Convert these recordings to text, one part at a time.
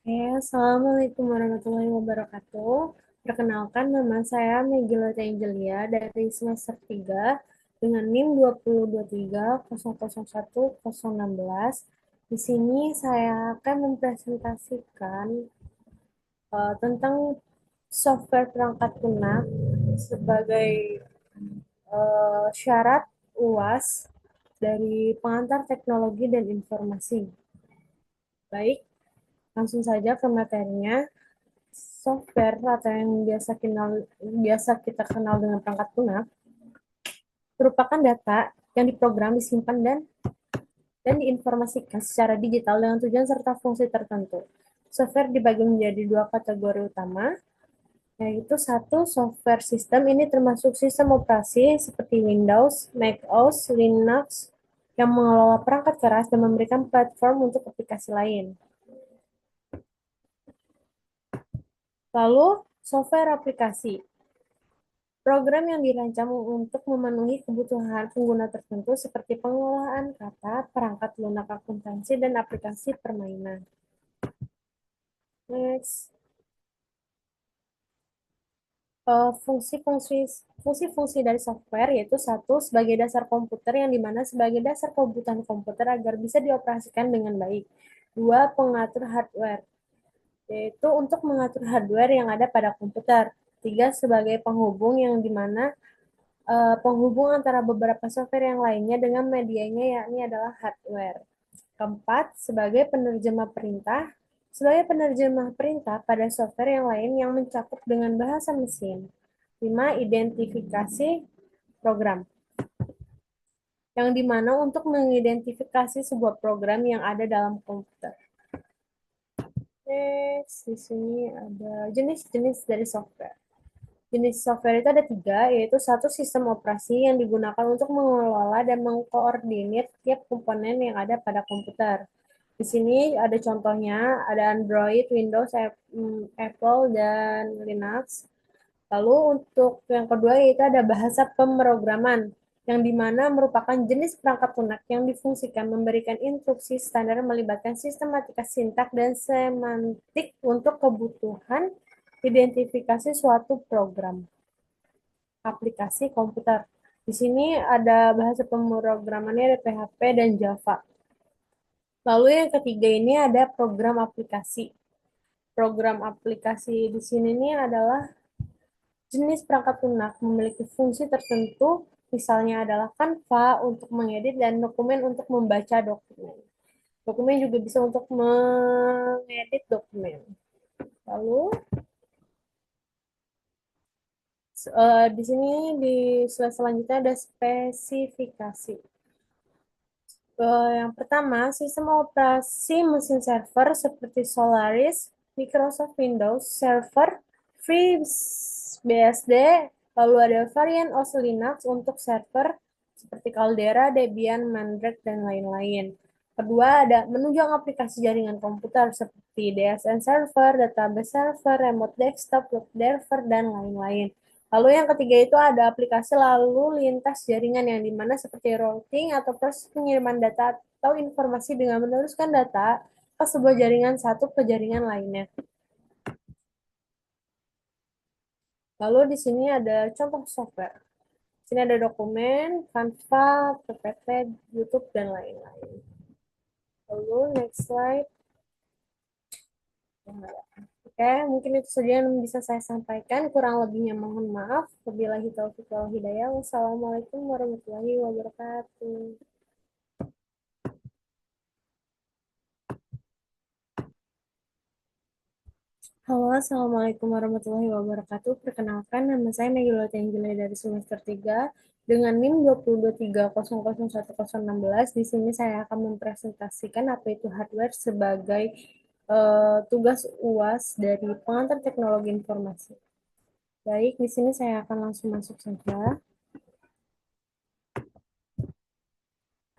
Assalamualaikum warahmatullahi wabarakatuh. Perkenalkan, nama saya Megilot Angelia dari semester 3 dengan NIM 2023001016. Di sini saya akan mempresentasikan tentang software perangkat lunak sebagai syarat UAS dari pengantar teknologi dan informasi. Baik, langsung saja ke materinya. Software atau yang biasa kita kenal dengan perangkat lunak merupakan data yang diprogram, disimpan dan diinformasikan secara digital dengan tujuan serta fungsi tertentu. Software dibagi menjadi dua kategori utama, yaitu satu software sistem. Ini termasuk sistem operasi seperti Windows, Mac OS, Linux yang mengelola perangkat keras dan memberikan platform untuk aplikasi lain. Lalu software aplikasi. Program yang dirancang untuk memenuhi kebutuhan pengguna tertentu seperti pengolahan kata, perangkat lunak akuntansi, dan aplikasi permainan. Next. Fungsi-fungsi dari software yaitu satu sebagai dasar komputer yang dimana sebagai dasar kebutuhan komputer agar bisa dioperasikan dengan baik. Dua, pengatur hardware yaitu untuk mengatur hardware yang ada pada komputer. Tiga, sebagai penghubung yang dimana penghubung antara beberapa software yang lainnya dengan medianya yakni adalah hardware. Keempat, sebagai penerjemah perintah pada software yang lain yang mencakup dengan bahasa mesin. Lima, identifikasi program, yang dimana untuk mengidentifikasi sebuah program yang ada dalam komputer. Next, di sini ada jenis-jenis dari software. Jenis software itu ada tiga, yaitu satu sistem operasi yang digunakan untuk mengelola dan mengkoordinir tiap komponen yang ada pada komputer. Di sini ada contohnya, ada Android, Windows, Apple, dan Linux. Lalu untuk yang kedua yaitu ada bahasa pemrograman, yang dimana merupakan jenis perangkat lunak yang difungsikan memberikan instruksi standar melibatkan sistematika sintak dan semantik untuk kebutuhan identifikasi suatu program aplikasi komputer. Di sini ada bahasa pemrogramannya ada PHP dan Java. Lalu yang ketiga ini ada program aplikasi. Program aplikasi di sini ini adalah jenis perangkat lunak memiliki fungsi tertentu, misalnya adalah Canva untuk mengedit dan dokumen untuk membaca dokumen. Dokumen juga bisa untuk mengedit dokumen. Lalu di sini di slide selanjutnya ada spesifikasi. Yang pertama, sistem operasi mesin server seperti Solaris, Microsoft Windows Server, FreeBSD, lalu ada varian OS Linux untuk server seperti Caldera, Debian, Mandrake, dan lain-lain. Kedua, ada menunjang aplikasi jaringan komputer seperti DSN Server, Database Server, Remote Desktop, Web Server, dan lain-lain. Lalu yang ketiga itu ada aplikasi lalu lintas jaringan yang dimana seperti routing atau proses pengiriman data atau informasi dengan meneruskan data ke sebuah jaringan satu ke jaringan lainnya. Lalu di sini ada contoh software. Di sini ada dokumen, Canva, PPT, YouTube, dan lain-lain. Lalu next slide. Oke, mungkin itu saja yang bisa saya sampaikan. Kurang lebihnya mohon maaf. Wabillahi taufiq wal hidayah. Wassalamualaikum warahmatullahi wabarakatuh. Halo, Assalamualaikum warahmatullahi wabarakatuh. Perkenalkan, nama saya Megilot Angelia dari semester 3 dengan NIM 2023001016. Di sini saya akan mempresentasikan apa itu hardware sebagai tugas UAS dari pengantar teknologi informasi. Baik, di sini saya akan langsung masuk saja.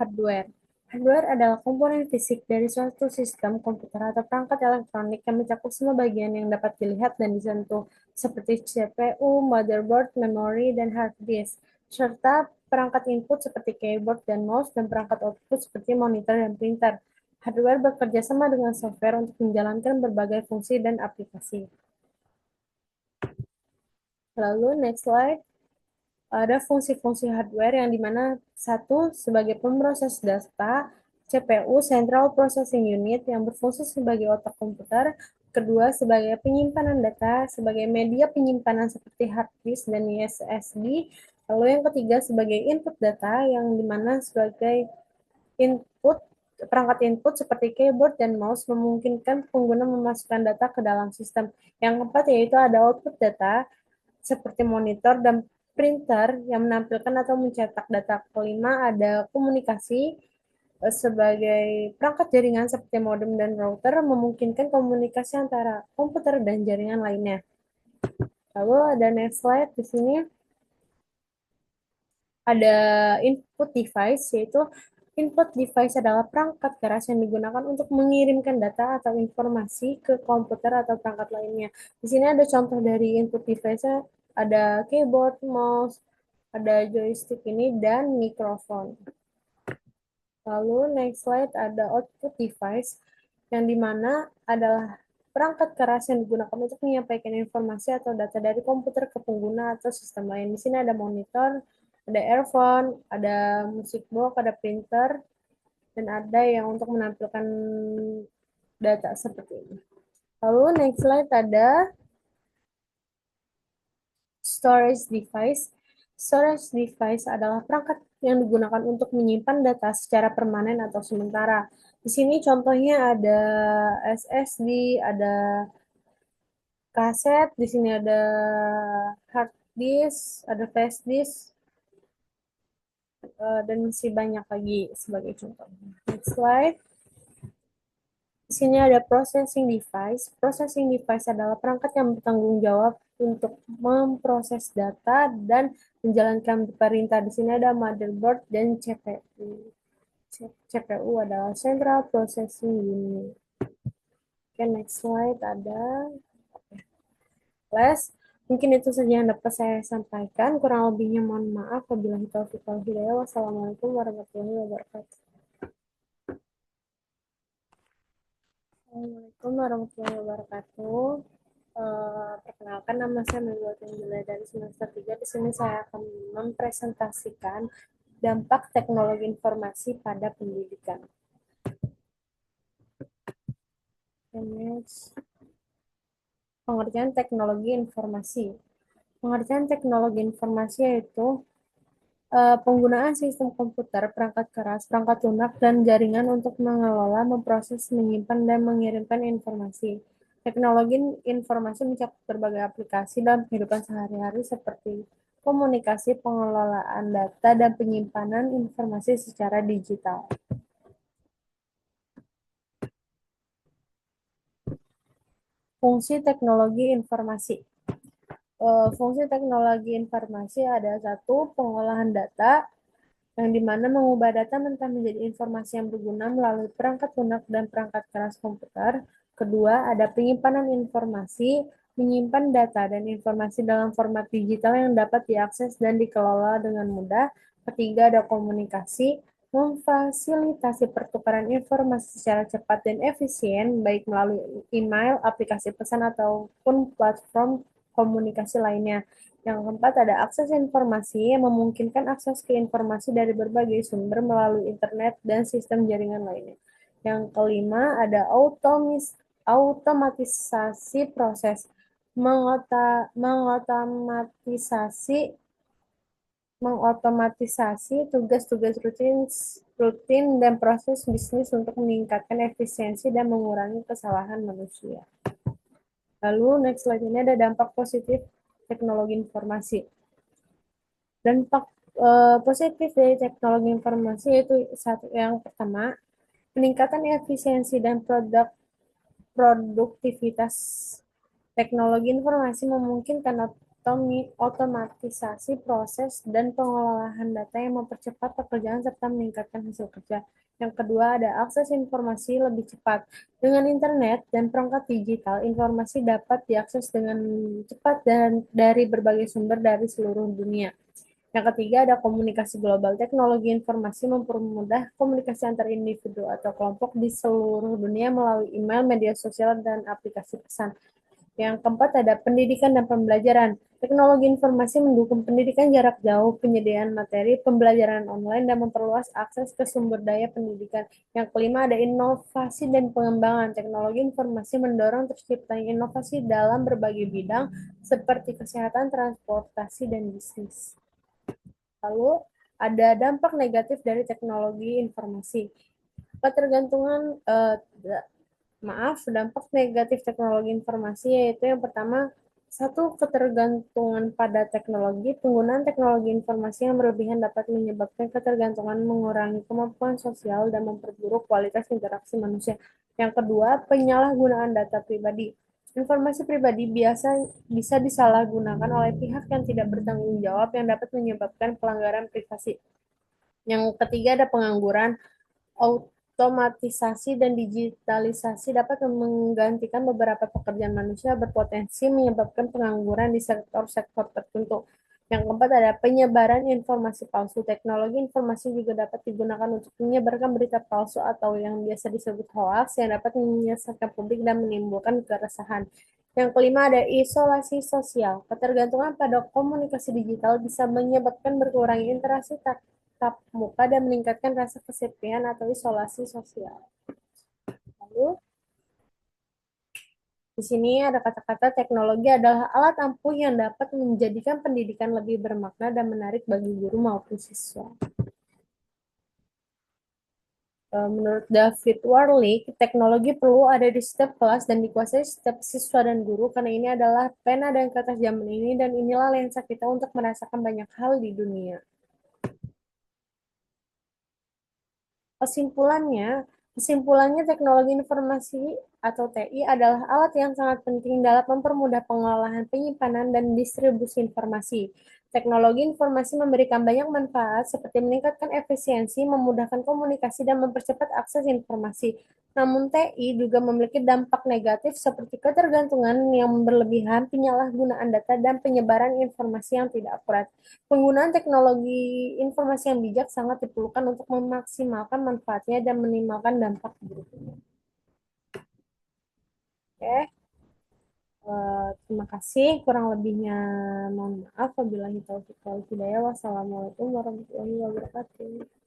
Hardware. Hardware adalah komponen fisik dari suatu sistem komputer atau perangkat elektronik yang mencakup semua bagian yang dapat dilihat dan disentuh, seperti CPU, motherboard, memori, dan hard disk, serta perangkat input seperti keyboard dan mouse, dan perangkat output seperti monitor dan printer. Hardware bekerja sama dengan software untuk menjalankan berbagai fungsi dan aplikasi. Lalu next slide, ada fungsi-fungsi hardware yang dimana satu sebagai pemroses data, CPU (Central Processing Unit) yang berfungsi sebagai otak komputer, kedua sebagai penyimpanan data sebagai media penyimpanan seperti hard disk dan SSD, lalu yang ketiga sebagai input data yang dimana sebagai input perangkat input seperti keyboard dan mouse memungkinkan pengguna memasukkan data ke dalam sistem. Yang keempat yaitu ada output data seperti monitor dan printer yang menampilkan atau mencetak data. Kelima ada komunikasi sebagai perangkat jaringan seperti modem dan router memungkinkan komunikasi antara komputer dan jaringan lainnya. Lalu ada next slide di sini ada input device, yaitu input device adalah perangkat keras yang digunakan untuk mengirimkan data atau informasi ke komputer atau perangkat lainnya. Di sini ada contoh dari input device, ada keyboard, mouse, ada joystick ini, dan mikrofon. Lalu next slide ada output device, yang dimana adalah perangkat keras yang digunakan untuk menyampaikan informasi atau data dari komputer ke pengguna atau sistem lain. Di sini ada monitor, ada earphone, ada music box, ada printer, dan ada yang untuk menampilkan data seperti ini. Lalu next slide ada storage device. Storage device adalah perangkat yang digunakan untuk menyimpan data secara permanen atau sementara. Di sini contohnya ada SSD, ada kaset, di sini ada hard disk, ada flash disk, dan masih banyak lagi sebagai contoh. Next slide. Di sini ada processing device. Processing device adalah perangkat yang bertanggung jawab untuk memproses data dan menjalankan perintah. Di sini ada motherboard dan CPU. CPU adalah Central Processing Unit. Oke, next slide ada flash. Mungkin itu saja yang dapat saya sampaikan. Kurang lebihnya mohon maaf. Wabillahi taufiq wal hidayah. Wassalamualaikum warahmatullahi wabarakatuh. Assalamualaikum warahmatullahi wabarakatuh. Perkenalkan nama saya Melwa Tenggila dari semester 3. Di sini saya akan mempresentasikan dampak teknologi informasi pada pendidikan. Pengertian teknologi informasi. Pengertian teknologi informasi yaitu penggunaan sistem komputer, perangkat keras, perangkat lunak, dan jaringan untuk mengelola, memproses, menyimpan, dan mengirimkan informasi. Teknologi informasi mencakup berbagai aplikasi dalam kehidupan sehari-hari seperti komunikasi, pengelolaan data, dan penyimpanan informasi secara digital. Fungsi teknologi informasi. Fungsi teknologi informasi ada satu, pengolahan data, yang dimana mengubah data mentah menjadi informasi yang berguna melalui perangkat lunak dan perangkat keras komputer. Kedua, ada penyimpanan informasi, menyimpan data dan informasi dalam format digital yang dapat diakses dan dikelola dengan mudah. Ketiga, ada komunikasi, memfasilitasi pertukaran informasi secara cepat dan efisien, baik melalui email, aplikasi pesan, ataupun platform komunikasi lainnya. Yang keempat, ada akses informasi yang memungkinkan akses ke informasi dari berbagai sumber melalui internet dan sistem jaringan lainnya. Yang kelima, ada automatisasi proses, mengotomatisasi tugas-tugas rutin dan proses bisnis untuk meningkatkan efisiensi dan mengurangi kesalahan manusia. Lalu next slide ini ada dampak positif teknologi informasi. Dampak positif dari teknologi informasi yaitu satu, yang pertama, peningkatan efisiensi dan produktivitas. Teknologi informasi memungkinkan otomatisasi proses dan pengolahan data yang mempercepat pekerjaan serta meningkatkan hasil kerja. Yang kedua, ada akses informasi lebih cepat. Dengan internet dan perangkat digital, informasi dapat diakses dengan cepat dan dari berbagai sumber dari seluruh dunia. Yang ketiga ada komunikasi global. Teknologi informasi mempermudah komunikasi antar individu atau kelompok di seluruh dunia melalui email, media sosial, dan aplikasi pesan. Yang keempat ada pendidikan dan pembelajaran. Teknologi informasi mendukung pendidikan jarak jauh, penyediaan materi, pembelajaran online, dan memperluas akses ke sumber daya pendidikan. Yang kelima ada inovasi dan pengembangan. Teknologi informasi mendorong terciptanya inovasi dalam berbagai bidang seperti kesehatan, transportasi, dan bisnis. Lalu ada dampak negatif dari teknologi informasi. Ketergantungan dampak negatif teknologi informasi yaitu yang pertama, satu, ketergantungan pada teknologi. Penggunaan teknologi informasi yang berlebihan dapat menyebabkan ketergantungan, mengurangi kemampuan sosial, dan memperburuk kualitas interaksi manusia. Yang kedua, penyalahgunaan data pribadi. Informasi pribadi biasa bisa disalahgunakan oleh pihak yang tidak bertanggung jawab yang dapat menyebabkan pelanggaran privasi. Yang ketiga ada pengangguran. Otomatisasi dan digitalisasi dapat menggantikan beberapa pekerjaan manusia, berpotensi menyebabkan pengangguran di sektor-sektor tertentu. Yang keempat ada penyebaran informasi palsu. Teknologi informasi juga dapat digunakan untuk menyebarkan berita palsu atau yang biasa disebut hoax yang dapat menyesatkan publik dan menimbulkan keresahan. Yang kelima ada isolasi sosial. Ketergantungan pada komunikasi digital bisa menyebabkan berkurangnya interaksi tatap muka dan meningkatkan rasa kesepian atau isolasi sosial. Lalu, di sini ada kata-kata teknologi adalah alat ampuh yang dapat menjadikan pendidikan lebih bermakna dan menarik bagi guru maupun siswa. Menurut David Warlick, teknologi perlu ada di setiap kelas dan dikuasai setiap siswa dan guru karena ini adalah pena dan kertas zaman ini dan inilah lensa kita untuk merasakan banyak hal di dunia. Kesimpulannya, kesimpulannya teknologi informasi atau TI adalah alat yang sangat penting dalam mempermudah pengolahan, penyimpanan, dan distribusi informasi. Teknologi informasi memberikan banyak manfaat seperti meningkatkan efisiensi, memudahkan komunikasi, dan mempercepat akses informasi. Namun TI juga memiliki dampak negatif seperti ketergantungan yang berlebihan, penyalahgunaan data, dan penyebaran informasi yang tidak akurat. Penggunaan teknologi informasi yang bijak sangat diperlukan untuk memaksimalkan manfaatnya dan minimalkan dampak buruknya. Oke, terima kasih. Kurang lebihnya mohon maaf. Wabillahi taufiq wal hidayah. Wassalamualaikum warahmatullahi wabarakatuh.